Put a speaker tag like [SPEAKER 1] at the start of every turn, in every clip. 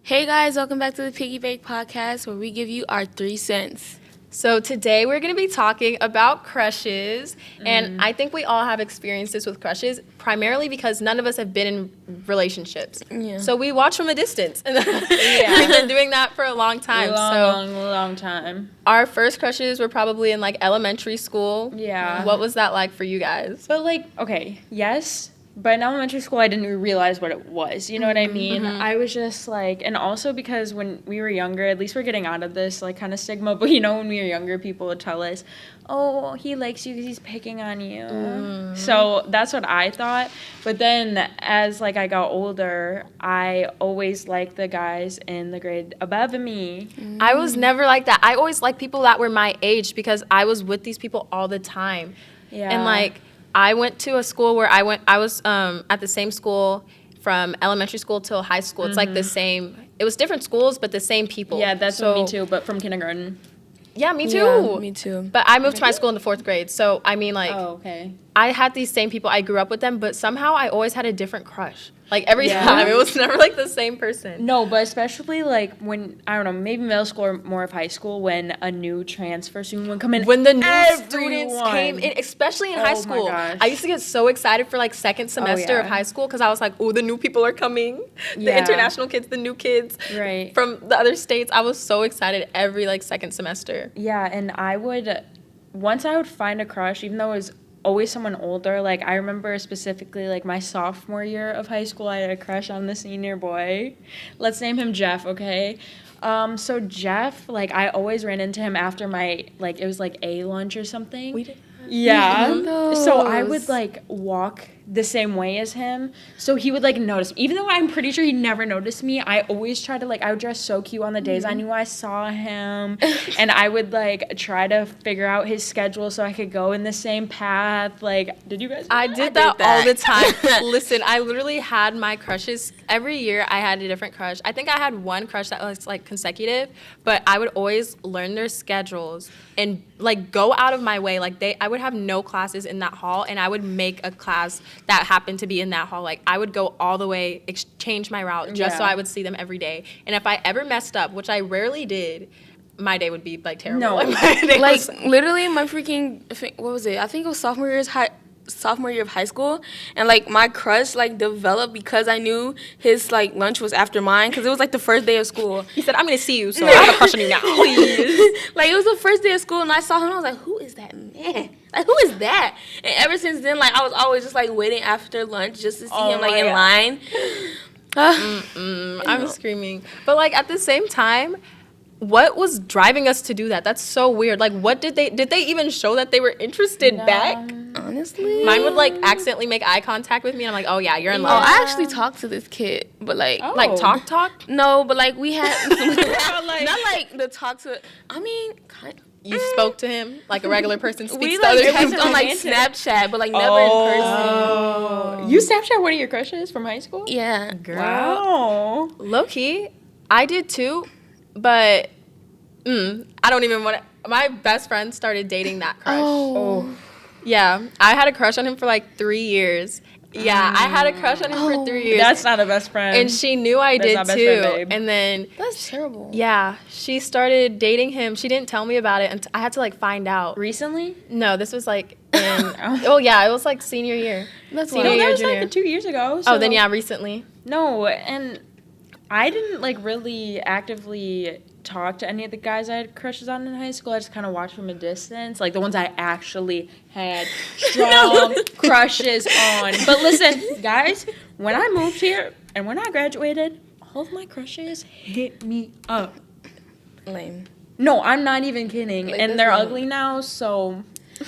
[SPEAKER 1] Hey guys, welcome back to the Piggybank podcast where we give you our 3 cents.
[SPEAKER 2] So today we're going to be talking about crushes, and I think we all have experiences with crushes, primarily because none of us have been in relationships.
[SPEAKER 1] Yeah.
[SPEAKER 2] So we watch from a distance. We've been doing that for a long time.
[SPEAKER 3] Long time.
[SPEAKER 2] Our first crushes were probably in like elementary school.
[SPEAKER 3] Yeah.
[SPEAKER 2] What was that like for you guys?
[SPEAKER 3] But yes. But in elementary school, I didn't realize what it was. You know what I mean? I was just like, and also because when we were younger, at least we're getting out of this like kind of stigma. But when we were younger, people would tell us, "Oh, he likes you because he's picking on you." So that's what I thought. But then as like I got older, I always liked the guys in the grade above me.
[SPEAKER 2] I was never like that. I always liked people that were my age because I was with these people all the time.
[SPEAKER 3] Yeah.
[SPEAKER 2] And like, I went to a school where I was at the same school from elementary school till high school. It's like the same. It was different schools, but the same people.
[SPEAKER 3] Yeah, that's me too. But from kindergarten.
[SPEAKER 2] Yeah, me too.
[SPEAKER 1] Yeah, me too.
[SPEAKER 2] But I moved to my school in the 4th grade, so I mean, like,
[SPEAKER 3] Oh, okay.
[SPEAKER 2] I had these same people. I grew up with them, but somehow I always had a different crush. Like every
[SPEAKER 3] Yeah.
[SPEAKER 2] time, it was never like the same person.
[SPEAKER 3] No, but especially like when, I don't know, maybe middle school or more of high school, when a new transfer student would come in.
[SPEAKER 2] When the new
[SPEAKER 3] Everyone.
[SPEAKER 2] students came in, especially in high
[SPEAKER 3] Oh my
[SPEAKER 2] school,
[SPEAKER 3] gosh.
[SPEAKER 2] I used to get so excited for like second semester
[SPEAKER 3] yeah.
[SPEAKER 2] of high school because I was like, "Oh, the new people are coming, the
[SPEAKER 3] Yeah.
[SPEAKER 2] international kids, the new kids
[SPEAKER 3] Right.
[SPEAKER 2] from the other states." I was so excited every like second semester.
[SPEAKER 3] Yeah, and once I would find a crush, even though it was always someone older, like I remember specifically like my sophomore year of high school, I had a crush on the senior boy. Let's name him Jeff, okay? So Jeff, like I always ran into him after my, like it was like a lunch or something.
[SPEAKER 2] We did.
[SPEAKER 3] Yeah.
[SPEAKER 1] those.
[SPEAKER 3] So I would like walk the same way as him. So he would like notice me. Even though I'm pretty sure he never noticed me, I always try to like, I would dress so cute on the days I knew I saw him. And I would like try to figure out his schedule so I could go in the same path. Like, did you guys?
[SPEAKER 2] I did that all the time. Listen, I literally had my crushes. Every year I had a different crush. I think I had one crush that was like consecutive, but I would always learn their schedules and like go out of my way. Like I would have no classes in that hall and I would make a class that happened to be in that hall. Like I would go all the way, change my route just so I would see them every day. And if I ever messed up, which I rarely did, my day would be like terrible.
[SPEAKER 3] No.
[SPEAKER 1] Like literally my freaking, what was it? I think it was sophomore year of high school, and like my crush like developed because I knew his like lunch was after mine because it was like the first day of school.
[SPEAKER 2] He said, "I'm gonna see you, so I have a crush on you now."
[SPEAKER 1] Like it was the first day of school and I saw him and I was like, who is that man? Like who is that? And ever since then, like I was always just like waiting after lunch just to see him like in line.
[SPEAKER 2] I'm screaming. But like at the same time, what was driving us to do that? That's so weird. Like what did they even show that they were interested back?
[SPEAKER 1] Honestly,
[SPEAKER 2] Mine would like accidentally make eye contact with me and I'm like, "Oh yeah, you're in
[SPEAKER 1] Oh,
[SPEAKER 2] love."
[SPEAKER 1] I actually talked to this kid, but like,
[SPEAKER 2] Like talk?
[SPEAKER 1] no, but like we had not like the talk to. I mean, kind.
[SPEAKER 2] You spoke to him like a regular person speaks
[SPEAKER 1] We
[SPEAKER 2] to
[SPEAKER 1] like
[SPEAKER 2] other
[SPEAKER 1] texted
[SPEAKER 2] people.
[SPEAKER 1] on like Snapchat, but like never in person.
[SPEAKER 3] You Snapchat one of your crushes from high school?
[SPEAKER 1] Yeah,
[SPEAKER 3] Wow.
[SPEAKER 2] Low key, I did too, but I don't even want to. My best friend started dating that crush.
[SPEAKER 3] Oh.
[SPEAKER 2] Yeah, I had a crush on him for like 3 years. Yeah, I had a crush on him for 3 years.
[SPEAKER 3] That's not a best friend.
[SPEAKER 2] And she knew I did
[SPEAKER 3] not best
[SPEAKER 2] too.
[SPEAKER 3] friend, babe.
[SPEAKER 2] And then,
[SPEAKER 1] that's terrible.
[SPEAKER 2] yeah, she started dating him. She didn't tell me about it, and I had to like find out.
[SPEAKER 3] Recently?
[SPEAKER 2] No, this was like in, oh yeah, it was like senior year.
[SPEAKER 1] That's
[SPEAKER 2] Senior
[SPEAKER 3] No,
[SPEAKER 2] year,
[SPEAKER 3] that was
[SPEAKER 2] junior.
[SPEAKER 3] like 2 years ago.
[SPEAKER 2] Oh, then
[SPEAKER 3] so-
[SPEAKER 2] yeah, recently.
[SPEAKER 3] No, and I didn't like really actively talk to any of the guys I had crushes on in high school. I just kind of watched from a distance, like the ones I actually had strong crushes on. But listen, guys, when I moved here and when I graduated, all of my crushes hit me up.
[SPEAKER 1] Lame.
[SPEAKER 3] No, I'm not even kidding.
[SPEAKER 1] Like,
[SPEAKER 3] And
[SPEAKER 1] that's
[SPEAKER 3] they're
[SPEAKER 1] lame.
[SPEAKER 3] ugly now, so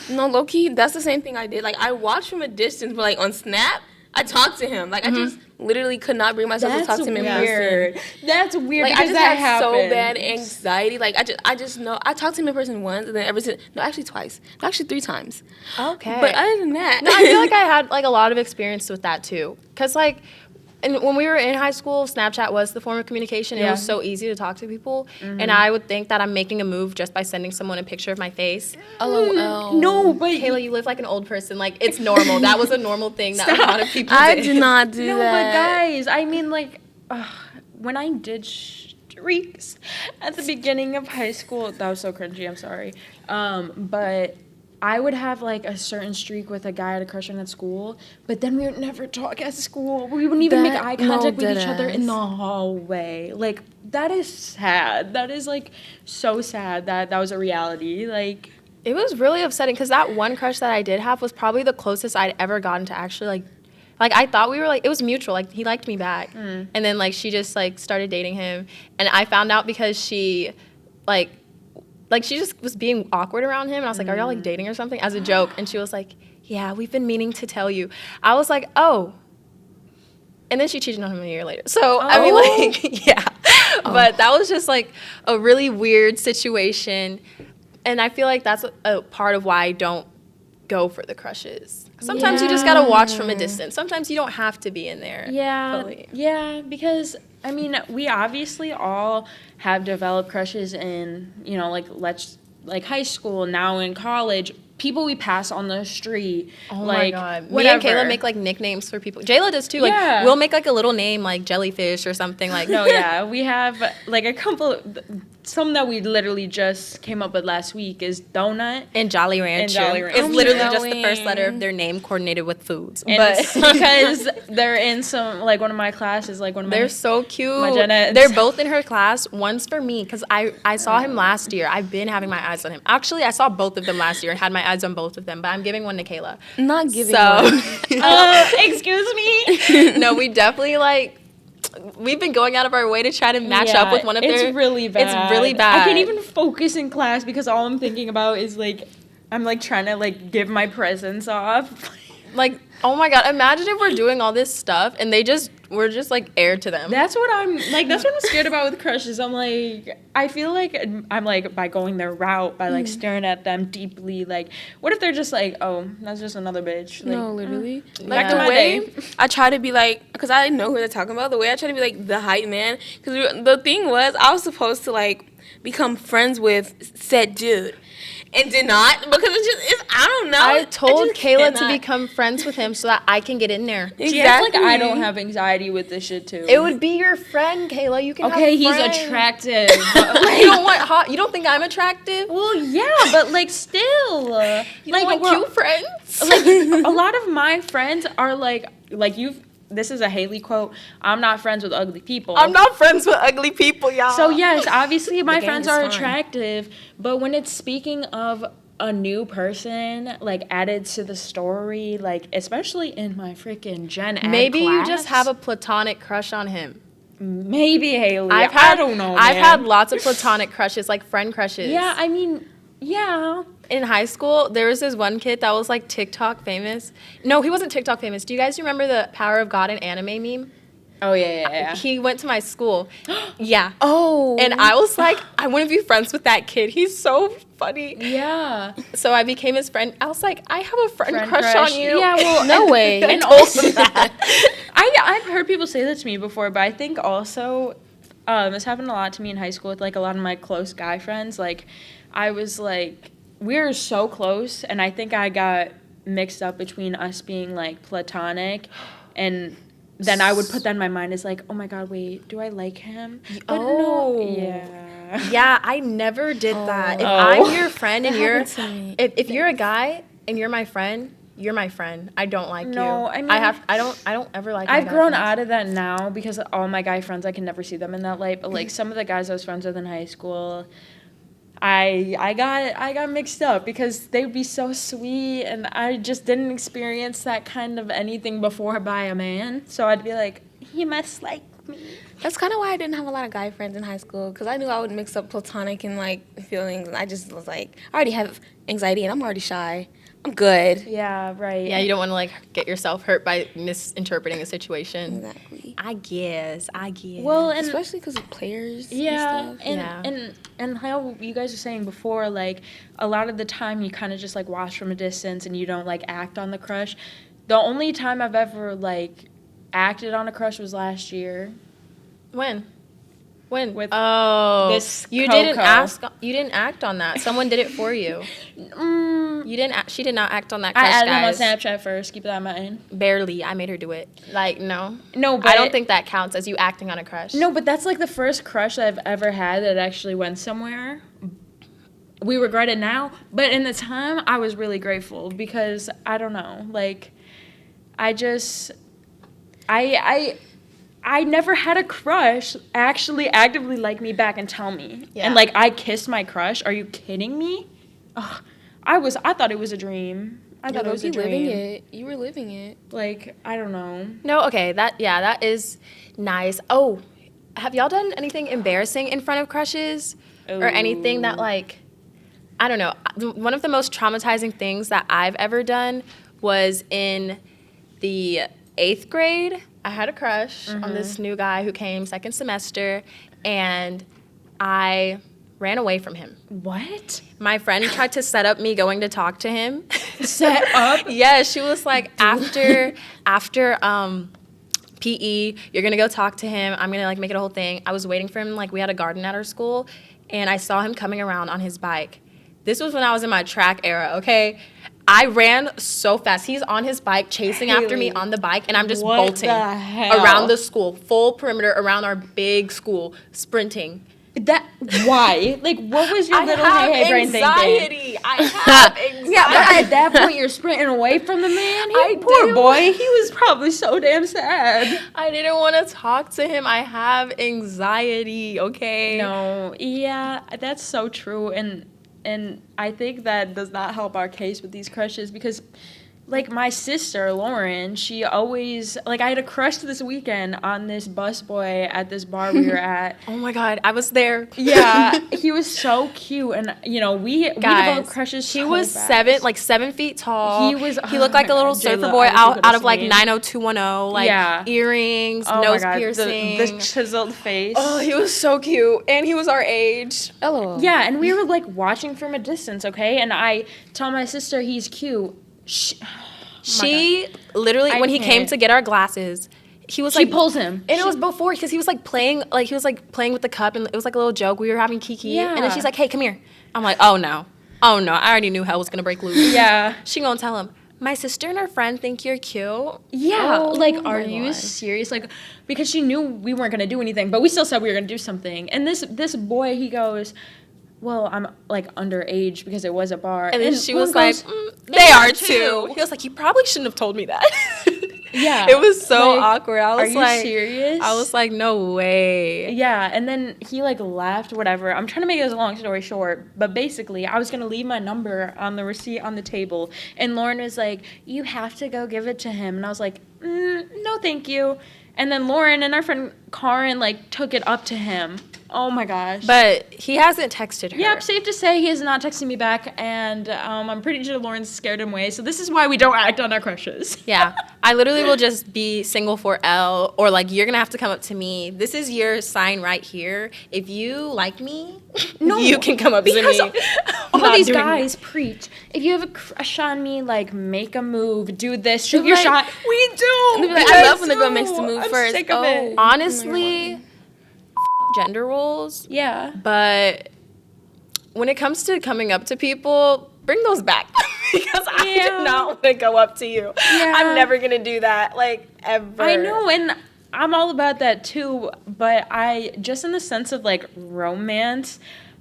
[SPEAKER 1] No, low key, that's the same thing I did. Like I watched from a distance, but like on Snap, I talked to him. Like I just literally could not bring myself to talk to him in
[SPEAKER 3] weird.
[SPEAKER 1] person.
[SPEAKER 3] That's weird
[SPEAKER 1] Like I
[SPEAKER 3] because
[SPEAKER 1] just
[SPEAKER 3] that
[SPEAKER 1] had so
[SPEAKER 3] happens.
[SPEAKER 1] bad anxiety. Like I just know I talked to him in person once, and then ever since, no, actually twice, no, actually 3 times.
[SPEAKER 2] Okay.
[SPEAKER 1] But other than that,
[SPEAKER 2] No, I feel like I had like a lot of experience with that too. Cause like, and when we were in high school, Snapchat was the form of communication. It
[SPEAKER 3] Yeah.
[SPEAKER 2] was so easy to talk to people, and I would think that I'm making a move just by sending someone a picture of my face.
[SPEAKER 1] LOL.
[SPEAKER 3] No, but
[SPEAKER 2] Kayla, you live like an old person. Like it's normal. That was a normal thing that a lot of people
[SPEAKER 1] I
[SPEAKER 2] did.
[SPEAKER 1] did not do
[SPEAKER 3] no,
[SPEAKER 1] that.
[SPEAKER 3] but guys, I mean, like, when I did streaks at the beginning of high school, that was so cringy, I'm sorry. But I would have like a certain streak with a guy I had a crush on at school, but then we would never talk at school. We wouldn't even make eye contact with each other in the hallway. Like, that is sad. That is like so sad that was a reality. Like,
[SPEAKER 2] It was really upsetting because that one crush that I did have was probably the closest I'd ever gotten to actually like I thought we were like, it was mutual, like he liked me back. And then like she just like started dating him, and I found out because she like she just was being awkward around him, and I was like, are y'all like dating or something, as a joke, and she was like, yeah, we've been meaning to tell you. I was like, oh. And then she cheated on him a year later. So I mean, like, yeah. But that was just like a really weird situation. And I feel like that's a part of why I don't go for the crushes. Sometimes you just gotta watch from a distance. Sometimes you don't have to be in there.
[SPEAKER 3] Yeah,
[SPEAKER 2] fully.
[SPEAKER 3] yeah, because I mean, we obviously all have developed crushes in, you know, like high school, now in college, people we pass on the street.
[SPEAKER 2] Oh
[SPEAKER 3] like,
[SPEAKER 2] my God.
[SPEAKER 3] Whatever.
[SPEAKER 2] Me and Kayla make like nicknames for people. Jailah does too. Like,
[SPEAKER 3] Yeah.
[SPEAKER 2] we'll make like a little name like Jellyfish or something like.
[SPEAKER 3] No, yeah, we have like a couple. Some that we literally just came up with last week is Donut.
[SPEAKER 2] And Jolly Rancher.
[SPEAKER 3] And Jolly Rancher.
[SPEAKER 2] It's literally
[SPEAKER 1] I'm
[SPEAKER 2] just the first
[SPEAKER 1] going.
[SPEAKER 2] letter of their name coordinated with foods.
[SPEAKER 3] And
[SPEAKER 2] But
[SPEAKER 3] it's because they're in some, like one of my classes, like one of my.
[SPEAKER 2] they're so cute.
[SPEAKER 3] My Jeanette.
[SPEAKER 2] They're both in her class. One's for me because I saw him last year. I've been having my eyes on him. Actually, I saw both of them last year and had my eyes on both of them. But I'm giving one to Kayla.
[SPEAKER 1] Not giving
[SPEAKER 2] So,
[SPEAKER 3] Excuse me?
[SPEAKER 2] no, we definitely like. We've been going out of our way to try to match up with one of their.
[SPEAKER 3] It's really bad.
[SPEAKER 2] It's really bad.
[SPEAKER 3] I can't even focus in class because all I'm thinking about is like, I'm like trying to like give my presents off.
[SPEAKER 2] Like, oh my God, imagine if we're doing all this stuff and we're just like air to them.
[SPEAKER 3] That's what I'm scared about with crushes. I'm like, I feel like I'm like, by going their route, by like staring at them deeply, like, what if they're just like, oh, that's just another bitch? Like,
[SPEAKER 1] No, literally.
[SPEAKER 3] Back
[SPEAKER 1] Like
[SPEAKER 3] to
[SPEAKER 1] the
[SPEAKER 3] my
[SPEAKER 1] way
[SPEAKER 3] day.
[SPEAKER 1] I try to be like, because I know who they're talking about. The way I try to be like the hype man. Because the thing was, I was supposed to like become friends with said dude, and did not because it's I don't know.
[SPEAKER 2] I told
[SPEAKER 1] just
[SPEAKER 2] Kayla to
[SPEAKER 1] cannot.
[SPEAKER 2] become friends with him so that I can get in there.
[SPEAKER 1] Exactly.
[SPEAKER 3] She acts like I don't have anxiety with this shit too.
[SPEAKER 2] It would be your friend, Kayla. You can
[SPEAKER 3] Okay,
[SPEAKER 2] have
[SPEAKER 3] he's
[SPEAKER 2] friends.
[SPEAKER 3] attractive.
[SPEAKER 2] You don't want hot. You don't think I'm attractive?
[SPEAKER 3] Well, yeah, but like still,
[SPEAKER 2] You
[SPEAKER 3] like
[SPEAKER 2] don't want
[SPEAKER 3] we're-
[SPEAKER 2] cute friends?
[SPEAKER 3] like a lot of my friends are like you've. This is a Hailey quote. I'm not friends with ugly people.
[SPEAKER 2] I'm not friends with ugly people, y'all.
[SPEAKER 3] So yes, obviously my
[SPEAKER 1] game
[SPEAKER 3] friends
[SPEAKER 1] is
[SPEAKER 3] are
[SPEAKER 1] fun.
[SPEAKER 3] attractive, but when it's speaking of a new person like added to the story, like especially in my freaking gen ed
[SPEAKER 2] maybe you
[SPEAKER 3] class,
[SPEAKER 2] just have a platonic crush on him.
[SPEAKER 3] maybe Hailey.
[SPEAKER 2] I
[SPEAKER 3] don't know.
[SPEAKER 2] I've
[SPEAKER 3] man.
[SPEAKER 2] had lots of platonic crushes, like friend crushes.
[SPEAKER 3] Yeah, I mean, yeah.
[SPEAKER 2] In high school, there was this one kid that was like TikTok famous. No, he wasn't TikTok famous. Do you guys remember the Power of God in anime meme?
[SPEAKER 3] Oh yeah.
[SPEAKER 2] He went to my school. Yeah.
[SPEAKER 1] Oh.
[SPEAKER 2] And I was like, I want to be friends with that kid. He's so funny.
[SPEAKER 3] Yeah.
[SPEAKER 2] So I became his friend. I was like, I have a friend
[SPEAKER 3] Friend
[SPEAKER 2] crush on you.
[SPEAKER 3] Yeah, well,
[SPEAKER 1] No way.
[SPEAKER 3] And also I've heard people say that to me before, but I think also this happened a lot to me in high school with like a lot of my close guy friends. Like I was like, we were so close, and I think I got mixed up between us being like platonic, and then I would put that in my mind as like, oh my God, wait, do I like him? But
[SPEAKER 2] Oh.
[SPEAKER 3] no, yeah.
[SPEAKER 2] Yeah, I never did that. If
[SPEAKER 3] Oh.
[SPEAKER 2] I'm your friend and
[SPEAKER 1] That
[SPEAKER 2] you're,
[SPEAKER 1] happened to me.
[SPEAKER 2] if you're a guy and you're my friend, you're my friend. I don't like
[SPEAKER 3] No,
[SPEAKER 2] you.
[SPEAKER 3] I mean-
[SPEAKER 2] I don't ever like. my
[SPEAKER 3] I've
[SPEAKER 2] guy
[SPEAKER 3] grown
[SPEAKER 2] friends.
[SPEAKER 3] out of that now because all my guy friends, I can never see them in that light. But like some of the guys I was friends with in high school, I got mixed up because they would be so sweet, and I just didn't experience that kind of anything before by a man. So I'd be like, he must like me.
[SPEAKER 1] That's kind of why I didn't have a lot of guy friends in high school, because I knew I would mix up platonic and like feelings, and I just was like, I already have anxiety and I'm already shy. I'm good.
[SPEAKER 3] Yeah, right.
[SPEAKER 2] Yeah, you don't want to like get yourself hurt by misinterpreting a situation.
[SPEAKER 1] Exactly.
[SPEAKER 2] I guess.
[SPEAKER 3] Well, and
[SPEAKER 1] Especially because of players.
[SPEAKER 3] yeah,
[SPEAKER 1] And stuff.
[SPEAKER 3] and how you guys were saying before, like a lot of the time you kind of just like watch from a distance and you don't like act on the crush. The only time I've ever like acted on a crush was last year.
[SPEAKER 2] When?
[SPEAKER 3] With
[SPEAKER 2] oh,
[SPEAKER 3] this
[SPEAKER 2] you
[SPEAKER 3] Coco.
[SPEAKER 2] didn't ask. You didn't act on that. Someone did it for you. She did not act on that
[SPEAKER 3] I
[SPEAKER 2] crush,
[SPEAKER 3] added
[SPEAKER 2] guys.
[SPEAKER 3] him on Snapchat first. Keep that in mind.
[SPEAKER 2] Barely. I made her do it. Like, no.
[SPEAKER 3] No, but
[SPEAKER 2] I don't think that counts as you acting on a crush.
[SPEAKER 3] No, but that's like the first crush that I've ever had that actually went somewhere. We regret it now, but in the time, I was really grateful because I don't know, like, I never had a crush actually actively like me back and tell me.
[SPEAKER 2] Yeah.
[SPEAKER 3] And like, I kissed my crush. Are you kidding me? Ugh, I thought it was a dream. I thought it was a dream.
[SPEAKER 1] Living it. You were living it.
[SPEAKER 3] Like, I don't know.
[SPEAKER 2] No, okay, that is nice. Oh, have y'all done anything embarrassing in front of crushes? Or anything that, like, I don't know. One of the most traumatizing things that I've ever done was in the 8th grade. I had a crush on this new guy who came second semester, and I ran away from him.
[SPEAKER 3] What?
[SPEAKER 2] My friend tried to set up me going to talk to him.
[SPEAKER 3] Set up?
[SPEAKER 2] Yeah, she was like, after PE, you're gonna go talk to him. I'm gonna like make it a whole thing. I was waiting for him, like we had a garden at our school, and I saw him coming around on his bike. This was when I was in my track era, okay? I ran so fast. He's on his bike chasing after me on the bike, and I'm just bolting around the school, full perimeter around our big school, sprinting.
[SPEAKER 3] Why? Like, what was your little hey brain thinking?
[SPEAKER 2] I have anxiety.
[SPEAKER 3] Yeah, but at that point, you're sprinting away from the man. Poor boy. He was probably so damn sad.
[SPEAKER 2] I didn't want to talk to him. I have anxiety, okay?
[SPEAKER 3] No, yeah, that's so true. And I think that does not help our case with these crushes because, like, my sister, Lauren, she always, like, I had a crush this weekend on this busboy at this bar we were at.
[SPEAKER 2] Oh, my God. I was there.
[SPEAKER 3] Yeah. He was so cute. And, you know, we developed crushes
[SPEAKER 2] He was 7 feet tall.
[SPEAKER 3] He
[SPEAKER 2] looked like a little surfer
[SPEAKER 3] Jailah,
[SPEAKER 2] boy out of, like, 90210. Like, earrings, nose piercing.
[SPEAKER 3] The chiseled face.
[SPEAKER 2] Oh, he was so cute. And he was our age.
[SPEAKER 1] LOL.
[SPEAKER 3] Yeah, and we were, like, watching from a distance, okay? And I tell my sister he's cute.
[SPEAKER 2] She literally, when he came to get our glasses, he was like,
[SPEAKER 3] she pulls him,
[SPEAKER 2] and it was before because he was like playing with the cup, and it was like a little joke. We were having kiki,
[SPEAKER 3] Yeah.
[SPEAKER 2] and then she's like, "Hey, come here." I'm like, "Oh no, I already knew hell was gonna break loose."
[SPEAKER 3] Yeah,
[SPEAKER 2] she gonna tell him, "My sister and her friend think you're cute."
[SPEAKER 3] Yeah,
[SPEAKER 1] Oh,
[SPEAKER 3] like,
[SPEAKER 1] my
[SPEAKER 3] are you
[SPEAKER 1] God.
[SPEAKER 3] serious? Like, because she knew we weren't gonna do anything, but we still said we were gonna do something. And this boy, he goes, well, I'm, like, underage because it was a bar.
[SPEAKER 2] And then she was
[SPEAKER 3] goes,
[SPEAKER 2] like, they are too. He was like, you probably shouldn't have told me that.
[SPEAKER 3] Yeah.
[SPEAKER 2] It was so
[SPEAKER 3] like,
[SPEAKER 2] awkward. I was like,
[SPEAKER 3] are you serious?
[SPEAKER 2] I was like, no way.
[SPEAKER 3] Yeah, and then he, like, laughed, whatever. I'm trying to make this a long story short, but basically, I was going to leave my number on the receipt on the table, and Lauren was like, you have to go give it to him. And I was like, no, thank you. And then Lauren and our friend Karin, like, took it up to him. Oh, my gosh.
[SPEAKER 2] But he hasn't texted her.
[SPEAKER 3] Yep, safe to say he is not texting me back, and I'm pretty sure Lauren scared him away, so this is why we don't act on our crushes.
[SPEAKER 2] Yeah. I literally will just be single for L, or, like, you're going to have to come up to me. This is your sign right here. If you like me, you can come up to me.
[SPEAKER 3] Because all these guys preach, if you have a crush on me, like, make a move, do this, shoot your shot. We do!
[SPEAKER 1] And they'll be like, I love when the girl makes the move first.
[SPEAKER 3] Sick of it.
[SPEAKER 2] Honestly, gender roles.
[SPEAKER 3] Yeah.
[SPEAKER 2] But when it comes to coming up to people, bring those back. Because I do not want to go up to you.
[SPEAKER 3] Yeah.
[SPEAKER 2] I'm never going to do that, like, ever.
[SPEAKER 3] I know, and I'm all about that too, but I, just in the sense of, like, romance,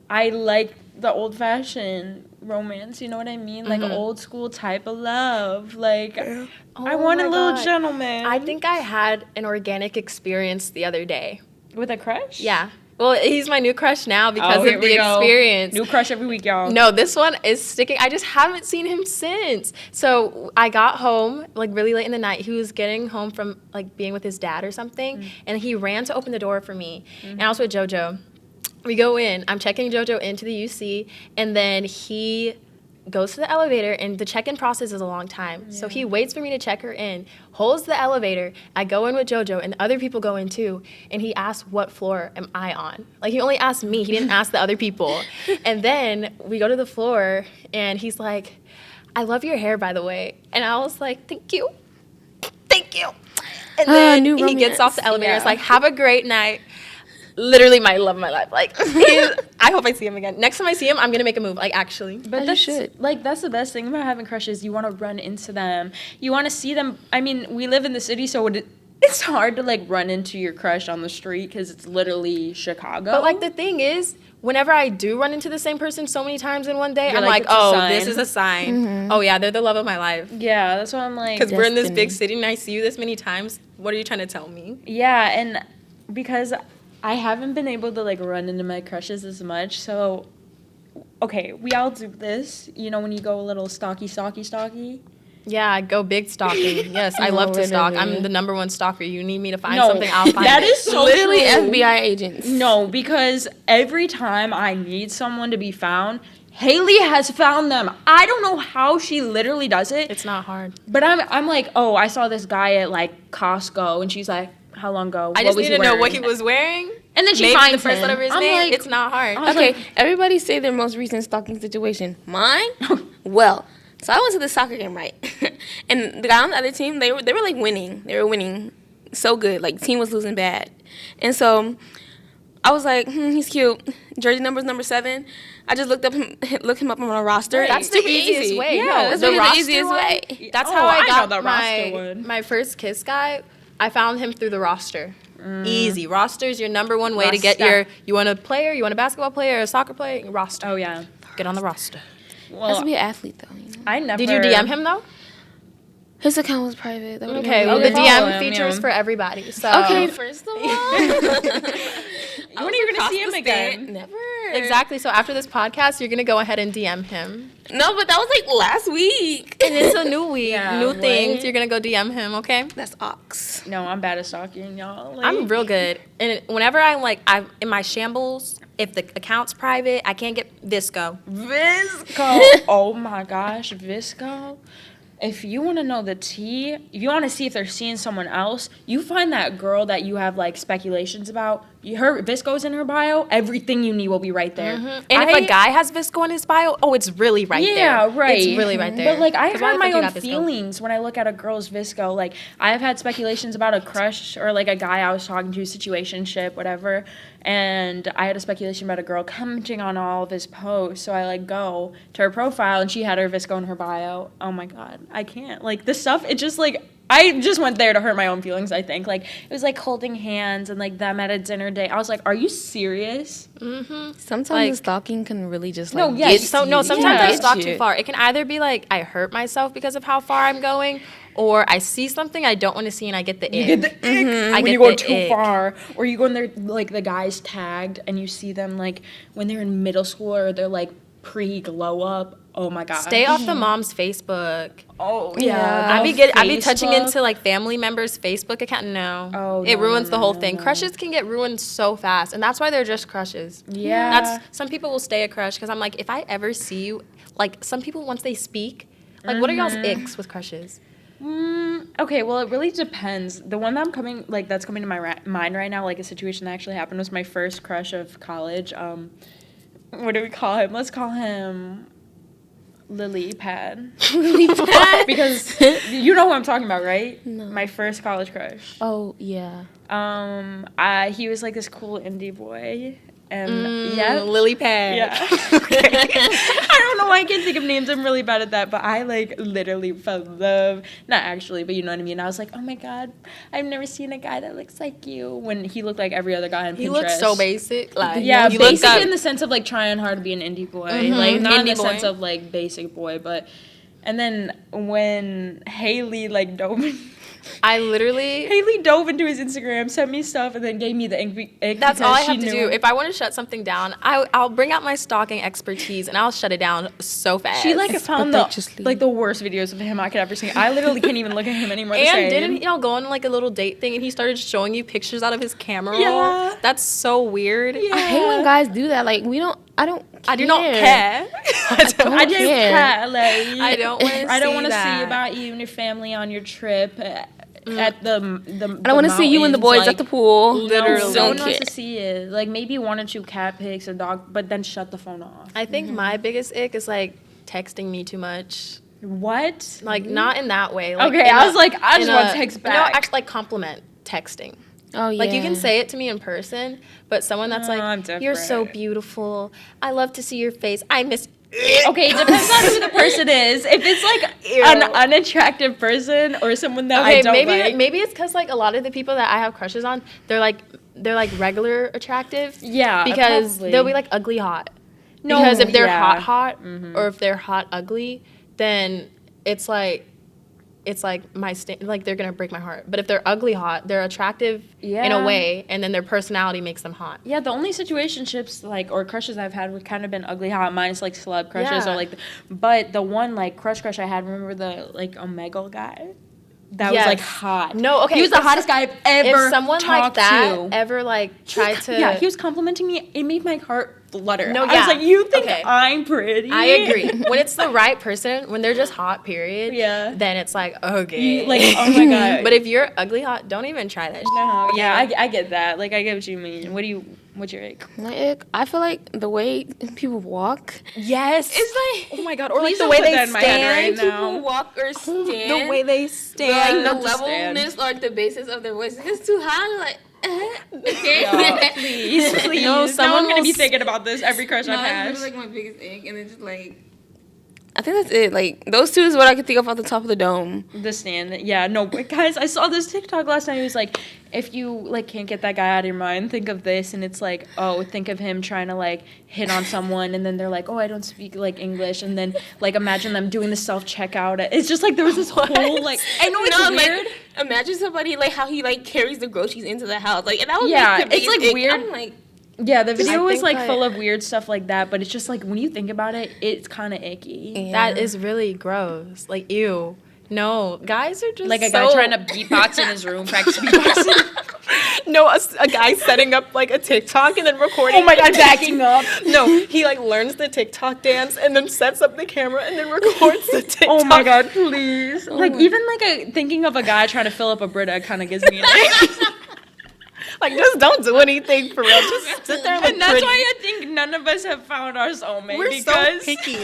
[SPEAKER 3] I like the old-fashioned romance, you know what I mean? Like, old school type of love. Like, I want a little gentleman.
[SPEAKER 2] I think I had an organic experience the other day.
[SPEAKER 3] With a crush?
[SPEAKER 2] Yeah. Well, he's my new crush now because of the experience.
[SPEAKER 3] New crush every week, y'all.
[SPEAKER 2] No, this one is sticking. I just haven't seen him since. So I got home, like, really late in the night. He was getting home from, like, being with his dad or something, and he ran to open the door for me. And I was with JoJo. We go in. I'm checking JoJo into the UC, and then he goes to the elevator, and the check-in process is a long time. Yeah. So he waits for me to check her in, holds the elevator. I go in with JoJo, and other people go in too, and he asks, what floor am I on? Like, he only asked me. He didn't ask the other people. And then we go to the floor, and he's like, I love your hair, by the way. And I was like, thank you. Thank you. And then he gets off the elevator. It's like, have a great night. literally my love of my life. Like, I hope I see him again. Next time I see him, I'm gonna make a move. Like, actually.
[SPEAKER 3] But
[SPEAKER 1] As you should.
[SPEAKER 3] like that's the best thing about having crushes. You want to run into them. You want to see them. I mean, we live in the city, so it's hard to like run into your crush on the street because it's literally Chicago.
[SPEAKER 2] But like the thing is, whenever I do run into the same person so many times in one day,
[SPEAKER 3] You're
[SPEAKER 2] I'm
[SPEAKER 3] like,
[SPEAKER 2] like,
[SPEAKER 3] it's a
[SPEAKER 2] oh,
[SPEAKER 3] sign.
[SPEAKER 2] this is a sign. Oh yeah, they're the love of my life.
[SPEAKER 3] yeah, that's why I'm like.
[SPEAKER 2] Because we're in this big
[SPEAKER 1] Destiny.
[SPEAKER 2] city and I see you this many times. What are you trying to tell me?
[SPEAKER 3] Yeah, and because I haven't been able to like run into my crushes as much, so okay, we all do this. You know, when you go a little stalky.
[SPEAKER 2] Yeah, I go big stalking. Yes, I
[SPEAKER 1] No,
[SPEAKER 2] love to stalk.
[SPEAKER 1] literally.
[SPEAKER 2] I'm the number one stalker. You need me to find
[SPEAKER 3] No,
[SPEAKER 2] something, I'll find
[SPEAKER 3] that
[SPEAKER 2] it.
[SPEAKER 3] is so
[SPEAKER 1] Literally
[SPEAKER 3] true.
[SPEAKER 1] FBI agents.
[SPEAKER 3] No, because every time I need someone to be found, Hailey has found them. I don't know how she literally does it.
[SPEAKER 2] It's not hard.
[SPEAKER 3] But I'm like, oh, I saw this guy at like Costco, and she's like, how long ago?
[SPEAKER 2] I
[SPEAKER 3] What
[SPEAKER 2] just
[SPEAKER 3] was
[SPEAKER 2] need
[SPEAKER 3] he
[SPEAKER 2] to know what
[SPEAKER 3] wearing?
[SPEAKER 2] he was wearing.
[SPEAKER 3] And then she
[SPEAKER 2] Maybe
[SPEAKER 3] finds
[SPEAKER 2] the first
[SPEAKER 3] him.
[SPEAKER 2] letter of his
[SPEAKER 3] I'm
[SPEAKER 2] name.
[SPEAKER 3] like-
[SPEAKER 2] It's not hard.
[SPEAKER 3] I was
[SPEAKER 1] Okay,
[SPEAKER 3] like-
[SPEAKER 1] everybody say their most recent stalking situation. Mine? Well, so I went to the soccer game, right? And the guy on the other team, they were like winning. They were winning so good. Like, team was losing bad. And so I was like, he's cute. Jersey number's number 7. I just looked him up on a roster.
[SPEAKER 2] That's
[SPEAKER 1] It's
[SPEAKER 2] the
[SPEAKER 1] super
[SPEAKER 2] easiest
[SPEAKER 1] easy.
[SPEAKER 2] way.
[SPEAKER 3] Yeah,
[SPEAKER 2] No,
[SPEAKER 3] that's
[SPEAKER 2] the
[SPEAKER 1] really the
[SPEAKER 2] roster
[SPEAKER 1] easiest
[SPEAKER 2] one,
[SPEAKER 1] way.
[SPEAKER 2] That's
[SPEAKER 3] Oh,
[SPEAKER 2] how I
[SPEAKER 3] I know
[SPEAKER 2] got
[SPEAKER 3] the roster one.
[SPEAKER 2] my first kiss guy. I found him through the roster. Easy. Roster is your number one way to get
[SPEAKER 3] Roster.
[SPEAKER 2] you want a player, you want a basketball player, a soccer player, roster.
[SPEAKER 3] Oh yeah.
[SPEAKER 2] Get on the roster.
[SPEAKER 1] Has
[SPEAKER 3] Well,
[SPEAKER 1] to be an athlete, though. You know?
[SPEAKER 3] I never.
[SPEAKER 2] Did you DM him though?
[SPEAKER 1] His account was private. That would've been
[SPEAKER 2] Okay, well the
[SPEAKER 1] weird.
[SPEAKER 3] follow
[SPEAKER 2] DM
[SPEAKER 3] him,
[SPEAKER 2] feature is
[SPEAKER 3] yeah.
[SPEAKER 2] for everybody. So
[SPEAKER 1] Okay, first of all.
[SPEAKER 3] When are you gonna see him again?
[SPEAKER 1] Never.
[SPEAKER 2] exactly. So after this podcast, you're gonna go ahead and DM him.
[SPEAKER 1] No, but that was like last week.
[SPEAKER 2] And it's a new week,
[SPEAKER 3] Yeah,
[SPEAKER 2] new
[SPEAKER 3] right?
[SPEAKER 2] things. You're gonna go DM him, okay?
[SPEAKER 1] That's ox.
[SPEAKER 3] No, I'm bad at stalking, y'all. Like,
[SPEAKER 2] I'm real good. And whenever I'm in my shambles, if the account's private, I can't get Visco.
[SPEAKER 3] Visco. Oh my gosh, Visco. If you want to know the tea, if you want to see if they're seeing someone else, you find that girl that you have like speculations about. Her Visco's in her bio. Everything you need will be right there.
[SPEAKER 2] And if a guy has Visco in his bio, oh, it's really right there.
[SPEAKER 3] Yeah, right.
[SPEAKER 2] It's really right there.
[SPEAKER 3] But like I
[SPEAKER 2] 'Cause why
[SPEAKER 3] have
[SPEAKER 2] the
[SPEAKER 3] my
[SPEAKER 2] fuck you
[SPEAKER 3] own
[SPEAKER 2] got Visco?
[SPEAKER 3] feelings when I look at a girl's Visco. Like I have had speculations about a crush or like a guy I was talking to, situationship, whatever. And I had a speculation about a girl commenting on all of his posts. So I like go to her profile and she had her Visco in her bio. Oh my god, I can't. Like this stuff, it just like I just went there to hurt my own feelings, I think. Like it was like holding hands and like them at a dinner date. I was like, are you serious?
[SPEAKER 1] Sometimes
[SPEAKER 2] Like-
[SPEAKER 1] the stalking can really just
[SPEAKER 3] No,
[SPEAKER 1] like
[SPEAKER 3] yes.
[SPEAKER 1] get
[SPEAKER 2] So
[SPEAKER 1] to
[SPEAKER 2] no,
[SPEAKER 1] you.
[SPEAKER 2] sometimes I
[SPEAKER 1] Get
[SPEAKER 2] stalk
[SPEAKER 1] you.
[SPEAKER 2] too far. It can either be like I hurt myself because of how far I'm going, or I see something I don't want to see and I get the ick.
[SPEAKER 3] You get the ick
[SPEAKER 2] I
[SPEAKER 3] when
[SPEAKER 2] get
[SPEAKER 3] you go
[SPEAKER 2] the
[SPEAKER 3] too
[SPEAKER 2] ick.
[SPEAKER 3] far, or you go in there like the guys tagged and you see them like when they're in middle school or they're like pre-glow up. Oh my god!
[SPEAKER 2] Stay off the mom's Facebook.
[SPEAKER 3] Oh
[SPEAKER 1] Yeah.
[SPEAKER 3] yeah,
[SPEAKER 2] I be touching
[SPEAKER 3] Facebook.
[SPEAKER 2] into like family members' Facebook account. No,
[SPEAKER 3] Oh,
[SPEAKER 2] it
[SPEAKER 3] no,
[SPEAKER 2] ruins
[SPEAKER 3] no,
[SPEAKER 2] the whole
[SPEAKER 3] no,
[SPEAKER 2] thing.
[SPEAKER 3] no.
[SPEAKER 2] Crushes can get ruined so fast, and that's why they're just crushes.
[SPEAKER 3] Yeah.
[SPEAKER 2] That's some people will stay a crush because I'm like, if I ever see you, like some people once they speak, like what are y'all's icks with crushes?
[SPEAKER 3] Okay, well, it really depends. The one that that's coming to my mind right now, like a situation that actually happened, was my first crush of college. What do we call him? Let's call him Lily Pad.
[SPEAKER 1] Lily Pad.
[SPEAKER 3] Because you know who I'm talking about, right?
[SPEAKER 1] No.
[SPEAKER 3] My first college crush.
[SPEAKER 1] Oh yeah.
[SPEAKER 3] He was like this cool indie boy, and yeah,
[SPEAKER 2] Lily Pad.
[SPEAKER 3] yeah. I don't know why I can't think of names. I'm really bad at that. But I like literally fell in love. Not actually, but you know what I mean. I was like, oh my god, I've never seen a guy that looks like you. When he looked like every other guy on Pinterest.
[SPEAKER 2] He looks so basic. Like
[SPEAKER 3] Yeah,
[SPEAKER 2] you look
[SPEAKER 3] basic
[SPEAKER 2] up-
[SPEAKER 3] in the sense of like trying hard to be an indie boy, like not in
[SPEAKER 2] Indie
[SPEAKER 3] the
[SPEAKER 2] boy.
[SPEAKER 3] sense of like basic boy, but. And then when Hailey like dove.
[SPEAKER 2] I literally.
[SPEAKER 3] Hailey dove into his Instagram, sent me stuff, and then gave me the ick
[SPEAKER 2] That's all
[SPEAKER 3] because
[SPEAKER 2] I have
[SPEAKER 3] she
[SPEAKER 2] to
[SPEAKER 3] knew-
[SPEAKER 2] do. If I want to shut something down, I'll bring out my stalking expertise and I'll shut it down so fast.
[SPEAKER 3] She like found the
[SPEAKER 1] Expeditiously.
[SPEAKER 3] the worst videos of him I could ever see. I literally can't even look at him anymore. the
[SPEAKER 2] and
[SPEAKER 3] same.
[SPEAKER 2] didn't y'all go on like a little date thing and he started showing you pictures out of his camera roll?
[SPEAKER 3] Yeah.
[SPEAKER 2] That's so weird.
[SPEAKER 3] Yeah.
[SPEAKER 1] I hate when guys do that. Like I don't.
[SPEAKER 2] I do not care. I don't,
[SPEAKER 3] I just
[SPEAKER 1] care.
[SPEAKER 3] can't, like,
[SPEAKER 2] I don't wanna
[SPEAKER 3] I don't
[SPEAKER 2] see
[SPEAKER 3] want to see
[SPEAKER 2] that.
[SPEAKER 3] about you and your family on your trip at the.
[SPEAKER 1] I don't want to see you and the boys at the pool.
[SPEAKER 2] Literally.
[SPEAKER 3] No one
[SPEAKER 1] Don't
[SPEAKER 3] wants
[SPEAKER 1] care.
[SPEAKER 3] to see it. Like maybe 1 or 2 cat pics, a dog, but then shut the phone off.
[SPEAKER 2] I think my biggest ick is like texting me too much.
[SPEAKER 3] What?
[SPEAKER 2] Like not in that way. Like,
[SPEAKER 3] Okay,
[SPEAKER 2] in
[SPEAKER 3] I was like, I
[SPEAKER 2] in
[SPEAKER 3] just want to text back.
[SPEAKER 2] No, actually like compliment texting.
[SPEAKER 1] Oh, yeah.
[SPEAKER 2] Like, you can say it to me in person, but someone that's
[SPEAKER 3] I'm
[SPEAKER 2] like, you're so
[SPEAKER 3] different.
[SPEAKER 2] beautiful. I love to see your face. I miss.
[SPEAKER 3] Okay, it depends on who the person is. If it's like an unattractive person or someone that I don't like.
[SPEAKER 2] Maybe it's because like a lot of the people that I have crushes on, they're like regular attractive.
[SPEAKER 3] Yeah,
[SPEAKER 2] because
[SPEAKER 3] probably.
[SPEAKER 2] they'll be like ugly hot.
[SPEAKER 3] No,
[SPEAKER 2] Because if they're
[SPEAKER 3] yeah.
[SPEAKER 2] hot, or if they're hot ugly, then it's like my like they're gonna break my heart. But if they're ugly hot, they're attractive in a
[SPEAKER 3] Yeah.
[SPEAKER 2] way, and then their personality makes them hot.
[SPEAKER 3] Yeah, the only situationships like or crushes I've had would kind of been ugly hot, minus like celeb crushes
[SPEAKER 2] Yeah.
[SPEAKER 3] or like. But the one like crush I had, remember the like Omegle guy? That
[SPEAKER 2] Yes.
[SPEAKER 3] was like hot.
[SPEAKER 2] No, okay.
[SPEAKER 3] He was the hottest guy I've ever
[SPEAKER 2] If someone like
[SPEAKER 3] talked
[SPEAKER 2] that
[SPEAKER 3] to.
[SPEAKER 2] ever like tried to,
[SPEAKER 3] Yeah, he was complimenting me. It made my heart flutter.
[SPEAKER 2] No,
[SPEAKER 3] I was
[SPEAKER 2] yeah.
[SPEAKER 3] like, you think
[SPEAKER 2] Okay.
[SPEAKER 3] I'm pretty?
[SPEAKER 2] I agree. When it's the right person, when they're just hot, period.
[SPEAKER 3] Yeah.
[SPEAKER 2] Then it's like okay.
[SPEAKER 3] Like, oh my god.
[SPEAKER 2] But if you're ugly hot, don't even try that.
[SPEAKER 3] no, yeah, I get that. Like, I get what you mean. What's your ick?
[SPEAKER 1] My ick, I feel like the way people walk.
[SPEAKER 2] Yes.
[SPEAKER 1] It's like,
[SPEAKER 2] Oh my god. Or like
[SPEAKER 3] Please
[SPEAKER 2] the
[SPEAKER 3] don't
[SPEAKER 2] way
[SPEAKER 3] put
[SPEAKER 2] they
[SPEAKER 3] that in my head
[SPEAKER 2] stand.
[SPEAKER 3] right now.
[SPEAKER 1] people walk or stand.
[SPEAKER 2] The way they stand.
[SPEAKER 1] the
[SPEAKER 3] understand.
[SPEAKER 1] levelness or like the basis of their voice is too high. Like, okay.
[SPEAKER 3] Yeah, please.
[SPEAKER 2] No,
[SPEAKER 3] Now
[SPEAKER 2] someone
[SPEAKER 3] I'm gonna be
[SPEAKER 2] will
[SPEAKER 3] thinking about this every crush
[SPEAKER 1] No,
[SPEAKER 3] I've
[SPEAKER 1] that's
[SPEAKER 3] had.
[SPEAKER 1] really, like my biggest ick, and it's just like, I think that's it. Like those two is what I could think of off the top of the dome.
[SPEAKER 3] The stand, yeah, no, but guys, I saw this TikTok last night. It was like, if you like can't get that guy out of your mind, think of this, and it's like, oh, think of him trying to like hit on someone, and then they're like, oh, I don't speak like English, and then like imagine them doing the self checkout. It's just like there was this whole like, I know it's
[SPEAKER 1] No,
[SPEAKER 3] weird.
[SPEAKER 1] like, imagine somebody like how he like carries the groceries into the house. Like, and that would
[SPEAKER 3] Yeah,
[SPEAKER 1] make the
[SPEAKER 3] it's, like,
[SPEAKER 1] biggest ick.
[SPEAKER 3] weird.
[SPEAKER 1] I'm like,
[SPEAKER 3] Yeah, the video was
[SPEAKER 2] think,
[SPEAKER 3] like
[SPEAKER 2] like-
[SPEAKER 3] full of weird stuff like that, but it's just like when you think about it, it's kind of icky.
[SPEAKER 2] That is really gross. Like, ew. No, guys are just
[SPEAKER 3] Like a
[SPEAKER 2] so-
[SPEAKER 3] guy trying to beatbox in his room, practice beatboxing.
[SPEAKER 2] No, a guy setting up like a TikTok and then recording.
[SPEAKER 3] Oh my god, backing up.
[SPEAKER 2] No, he like learns the TikTok dance and then sets up the camera and then records the TikTok.
[SPEAKER 3] Oh my god, please. Like even like thinking of a guy trying to fill up a Brita kind of gives me an ick.
[SPEAKER 2] Like, just don't do anything for real. Just sit there and look
[SPEAKER 3] And that's
[SPEAKER 2] pretty.
[SPEAKER 3] why I think none of us have found our soulmate.
[SPEAKER 2] We're
[SPEAKER 3] because
[SPEAKER 2] so picky.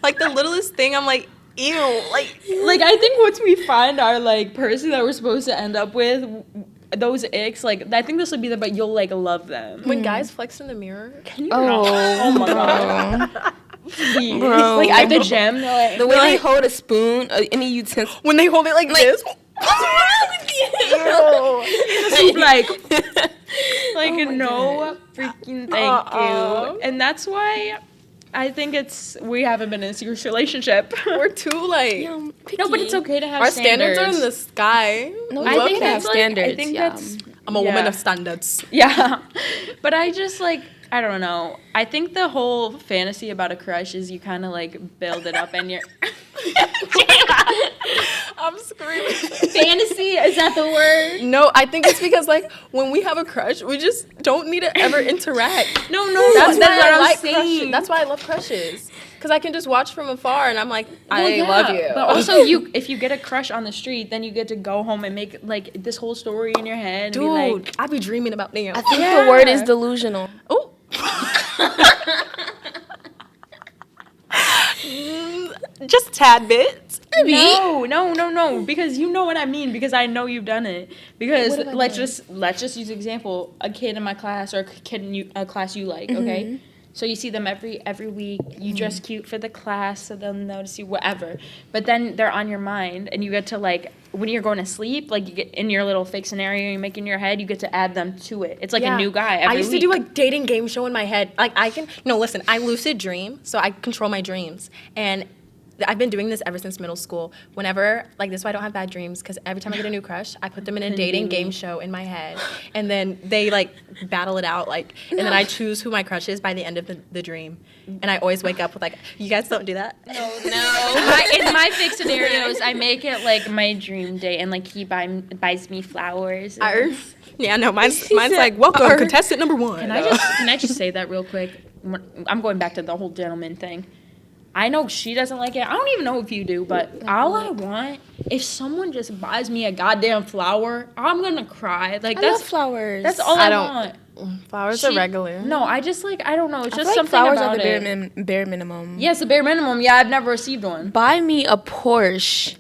[SPEAKER 2] Like the littlest thing, I'm like, ew.
[SPEAKER 3] like I think once we find our like person that we're supposed to end up with, those icks, like I think this will be the but you'll like love them.
[SPEAKER 2] When guys flex in the mirror.
[SPEAKER 3] Can you
[SPEAKER 1] oh,
[SPEAKER 3] my god.
[SPEAKER 1] bro.
[SPEAKER 3] Please.
[SPEAKER 1] Bro.
[SPEAKER 3] Like at the gym, they're like,
[SPEAKER 1] The way they hold a spoon, any utensil.
[SPEAKER 2] When they hold it like this.
[SPEAKER 1] What's wrong with you?
[SPEAKER 3] like
[SPEAKER 1] Oh my
[SPEAKER 3] no freaking thank you. And that's why I think we haven't been in a serious relationship.
[SPEAKER 2] We're too like.
[SPEAKER 1] Yeah,
[SPEAKER 3] No, but it's okay to have
[SPEAKER 2] Our standards are in the sky.
[SPEAKER 1] No,
[SPEAKER 3] I
[SPEAKER 1] love
[SPEAKER 3] think
[SPEAKER 1] to have
[SPEAKER 3] that's like,
[SPEAKER 1] standards.
[SPEAKER 3] I think
[SPEAKER 1] yeah.
[SPEAKER 3] that's
[SPEAKER 2] I'm a woman
[SPEAKER 3] yeah.
[SPEAKER 2] of standards.
[SPEAKER 3] Yeah. But I just like I don't know. I think the whole fantasy about a crush is you kind of like build it up and you're
[SPEAKER 2] I'm screaming.
[SPEAKER 3] fantasy, is that the word?
[SPEAKER 2] No, I think it's because like when we have a crush, we just don't need to ever interact.
[SPEAKER 3] No,
[SPEAKER 2] That's
[SPEAKER 3] that's
[SPEAKER 2] why
[SPEAKER 3] what
[SPEAKER 2] I
[SPEAKER 3] I'm
[SPEAKER 2] like
[SPEAKER 3] saying.
[SPEAKER 2] crushes. That's why I love crushes. Because I can just watch from afar and I'm like, I
[SPEAKER 3] Well, yeah,
[SPEAKER 2] love you.
[SPEAKER 3] But also, if you get a crush on the street, then you get to go home and make like this whole story in your head.
[SPEAKER 2] Dude,
[SPEAKER 3] and be like,
[SPEAKER 2] I be dreaming about them.
[SPEAKER 1] I think
[SPEAKER 3] Yeah.
[SPEAKER 1] the word is delusional.
[SPEAKER 2] Oh. Just tad bit.
[SPEAKER 3] no, because you know what I mean. Because I know you've done it. Because
[SPEAKER 1] What have I
[SPEAKER 3] let's
[SPEAKER 1] done?
[SPEAKER 3] just use example. A kid in my class or a kid in a class you like. Okay. So you see them every week. You dress cute for the class, so they'll notice you. Whatever. But then they're on your mind, and you get to like when you're going to sleep, like you get in your little fake scenario you make in your head. You get to add them to it. It's like a new guy. Every
[SPEAKER 2] I used
[SPEAKER 3] week.
[SPEAKER 2] to do a dating game show in my head. Like listen, I lucid dream, so I control my dreams. And I've been doing this ever since middle school. Whenever, like, this is why I don't have bad dreams, because every time I get a new crush, I put them in a dating game show in my head. And then they, like, battle it out, like, and then I choose who my crush is by the end of the dream. And I always wake up with, like, you guys don't do that?
[SPEAKER 1] No.
[SPEAKER 3] In my fake scenarios, I make it like my dream date, and like he buys me flowers. and-
[SPEAKER 2] Yeah, no, mine's like, welcome, contestant number one.
[SPEAKER 3] Can I just say that real quick? I'm going back to the whole gentleman thing. I know she doesn't like it. I don't even know if you do, but all I want, if someone just buys me a goddamn flower, I'm gonna cry. Like
[SPEAKER 1] I
[SPEAKER 3] that's
[SPEAKER 1] love flowers.
[SPEAKER 3] that's all I,
[SPEAKER 2] don't-
[SPEAKER 3] want.
[SPEAKER 2] Flowers
[SPEAKER 3] She-
[SPEAKER 2] are regular.
[SPEAKER 3] No, I just like I don't know. It's
[SPEAKER 1] I
[SPEAKER 3] just
[SPEAKER 1] feel like
[SPEAKER 3] something
[SPEAKER 1] flowers
[SPEAKER 3] about
[SPEAKER 1] are the
[SPEAKER 3] it.
[SPEAKER 1] bare minimum.
[SPEAKER 3] Yes, the bare minimum. Yeah, I've never received one.
[SPEAKER 1] Buy me a Porsche.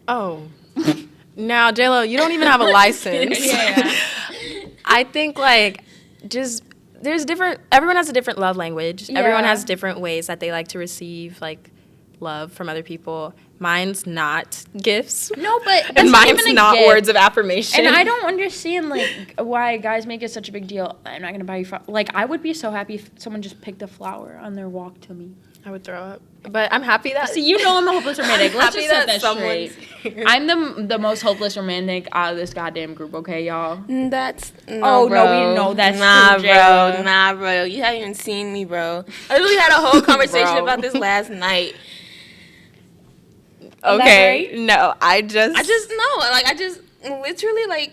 [SPEAKER 2] Oh. Now, Jailah, you don't even have a license.
[SPEAKER 3] Yeah.
[SPEAKER 2] I think like just everyone has a different love language.
[SPEAKER 3] Yeah.
[SPEAKER 2] Everyone has different ways that they like to receive like love from other people. Mine's not gifts.
[SPEAKER 3] No, but that's
[SPEAKER 2] And mine's
[SPEAKER 3] even a
[SPEAKER 2] not
[SPEAKER 3] gift.
[SPEAKER 2] words of affirmation.
[SPEAKER 3] And I don't understand like why guys make it such a big deal. I'm not gonna buy you like I would be so happy if someone just picked a flower on their walk to me.
[SPEAKER 2] I would throw up. But I'm happy that
[SPEAKER 3] See, you know I'm a hopeless romantic. Let's
[SPEAKER 2] happy
[SPEAKER 3] just set
[SPEAKER 2] that
[SPEAKER 3] that straight.
[SPEAKER 2] someone's
[SPEAKER 3] I'm the most hopeless romantic out of this goddamn group. Okay, y'all.
[SPEAKER 1] That's
[SPEAKER 3] Oh, no,
[SPEAKER 1] bro.
[SPEAKER 3] we know that's
[SPEAKER 1] nah,
[SPEAKER 3] true,
[SPEAKER 1] bro.
[SPEAKER 3] Jailah.
[SPEAKER 1] Nah, bro. You haven't even seen me, bro. I literally had a whole conversation
[SPEAKER 2] Bro.
[SPEAKER 1] about this last night.
[SPEAKER 2] Okay.
[SPEAKER 3] Elaborate.
[SPEAKER 2] No, I just
[SPEAKER 1] Literally like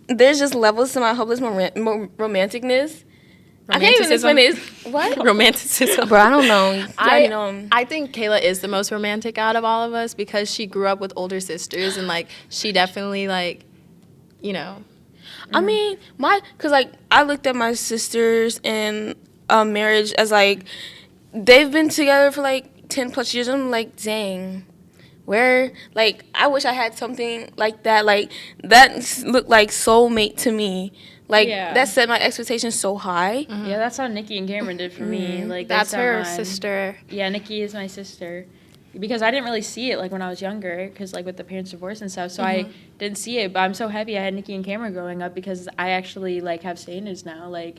[SPEAKER 1] there's just levels to my hopeless romanticness. I can't even explain it. What?
[SPEAKER 2] Romanticism.
[SPEAKER 1] Bro, I don't know. You already know.
[SPEAKER 2] I think Kayla is the most romantic out of all of us because she grew up with older sisters and like she definitely like, you know.
[SPEAKER 1] I mean, cause like I looked at my sisters in marriage as like they've been together for like 10 plus years. I'm like, dang, where like I wish I had something like that. Like that looked like soulmate to me. Like
[SPEAKER 3] Yeah.
[SPEAKER 1] that set my expectations so high.
[SPEAKER 3] Yeah, that's how Nikki and Cameron did for me. Like they
[SPEAKER 2] That's
[SPEAKER 3] set
[SPEAKER 2] her
[SPEAKER 3] mine.
[SPEAKER 2] sister.
[SPEAKER 3] Yeah, Nikki is my sister. Because I didn't really see it like when I was younger, because like with the parents' divorce and stuff, so I didn't see it. But I'm so happy I had Nikki and Cameron growing up because I actually like have standards now. Like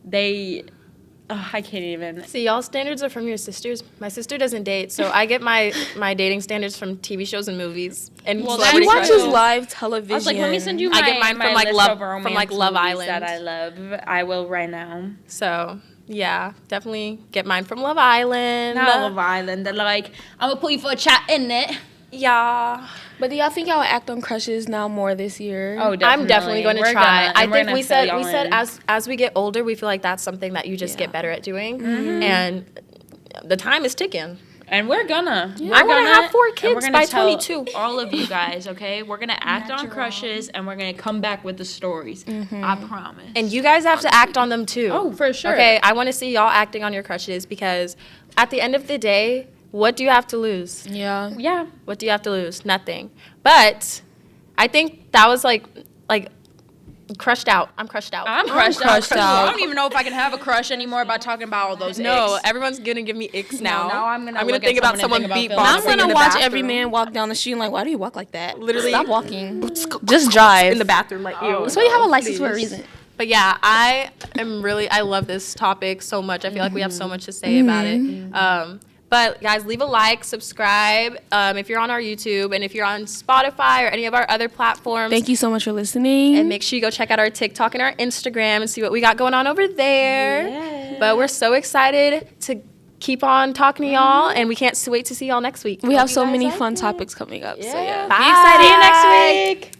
[SPEAKER 3] they, I can't even.
[SPEAKER 2] See, y'all standards are from your sisters. My sister doesn't date, so I get my dating standards from TV shows and movies and
[SPEAKER 3] Well,
[SPEAKER 1] She
[SPEAKER 2] celebrity
[SPEAKER 1] watches
[SPEAKER 2] crushes.
[SPEAKER 1] live television.
[SPEAKER 3] I was like, let me send you my,
[SPEAKER 2] I get mine
[SPEAKER 3] my
[SPEAKER 2] from, like,
[SPEAKER 3] list
[SPEAKER 2] Love-
[SPEAKER 3] of
[SPEAKER 2] from,
[SPEAKER 3] romance
[SPEAKER 2] like, Love
[SPEAKER 3] movies
[SPEAKER 2] Island.
[SPEAKER 3] that I love. I will right now.
[SPEAKER 2] So yeah, definitely get mine from Love Island.
[SPEAKER 3] Not Love Island. They're like, I'm gonna put you for a chat in it.
[SPEAKER 2] Yeah.
[SPEAKER 1] But do y'all think y'all act on crushes now more this year?
[SPEAKER 3] Oh, definitely.
[SPEAKER 2] I'm definitely going to
[SPEAKER 3] We're
[SPEAKER 2] try.
[SPEAKER 3] gonna-
[SPEAKER 2] I
[SPEAKER 3] and we're
[SPEAKER 2] think
[SPEAKER 3] gonna
[SPEAKER 2] we
[SPEAKER 3] fill
[SPEAKER 2] said
[SPEAKER 3] y'all in.
[SPEAKER 2] as we get older, we feel like that's something that you just get better at doing, and the time is ticking.
[SPEAKER 3] And we're gonna.
[SPEAKER 2] I wanna have 4
[SPEAKER 3] and
[SPEAKER 2] kids
[SPEAKER 3] we're gonna
[SPEAKER 2] by
[SPEAKER 3] tell
[SPEAKER 2] 22.
[SPEAKER 3] All of you guys, okay? We're gonna act on crushes and we're gonna come back with the stories. I promise.
[SPEAKER 2] And you guys have to act on them too.
[SPEAKER 3] Oh, for sure.
[SPEAKER 2] Okay, I want to see y'all acting on your crushes because at the end of the day, what do you have to lose?
[SPEAKER 1] Yeah.
[SPEAKER 3] Yeah.
[SPEAKER 2] What do you have to lose? Nothing. But I think that was like crushed out. I'm crushed out.
[SPEAKER 3] I'm crushed
[SPEAKER 1] crushed
[SPEAKER 3] out.
[SPEAKER 1] out.
[SPEAKER 3] I don't even know if I can have a crush anymore by talking about all those
[SPEAKER 2] No,
[SPEAKER 3] icks.
[SPEAKER 2] everyone's gonna give me icks now.
[SPEAKER 3] now I'm gonna look at
[SPEAKER 2] think about
[SPEAKER 3] someone
[SPEAKER 2] someone
[SPEAKER 3] and think about
[SPEAKER 1] Now I'm
[SPEAKER 2] beatboxing in
[SPEAKER 1] gonna
[SPEAKER 2] the
[SPEAKER 1] watch
[SPEAKER 2] bathroom.
[SPEAKER 1] every man walk down the street and like, why do you walk like that?
[SPEAKER 2] Literally.
[SPEAKER 1] Stop walking. Just drive.
[SPEAKER 2] in the bathroom, like ew.
[SPEAKER 1] So you have a license for a reason.
[SPEAKER 2] But yeah, I love this topic so much. I feel like we have so much to say about it. But guys, leave a like, subscribe if you're on our YouTube, and if you're on Spotify or any of our other platforms.
[SPEAKER 1] Thank you so much for listening.
[SPEAKER 2] And make sure you go check out our TikTok and our Instagram and see what we got going on over there.
[SPEAKER 3] Yeah.
[SPEAKER 2] But we're so excited to keep on talking to y'all, and we can't wait to see y'all next week.
[SPEAKER 1] we have
[SPEAKER 3] you
[SPEAKER 1] so
[SPEAKER 3] guys
[SPEAKER 1] many
[SPEAKER 3] like
[SPEAKER 1] fun
[SPEAKER 3] it.
[SPEAKER 1] topics coming up. So yeah.
[SPEAKER 2] Bye.
[SPEAKER 3] Be excited next week.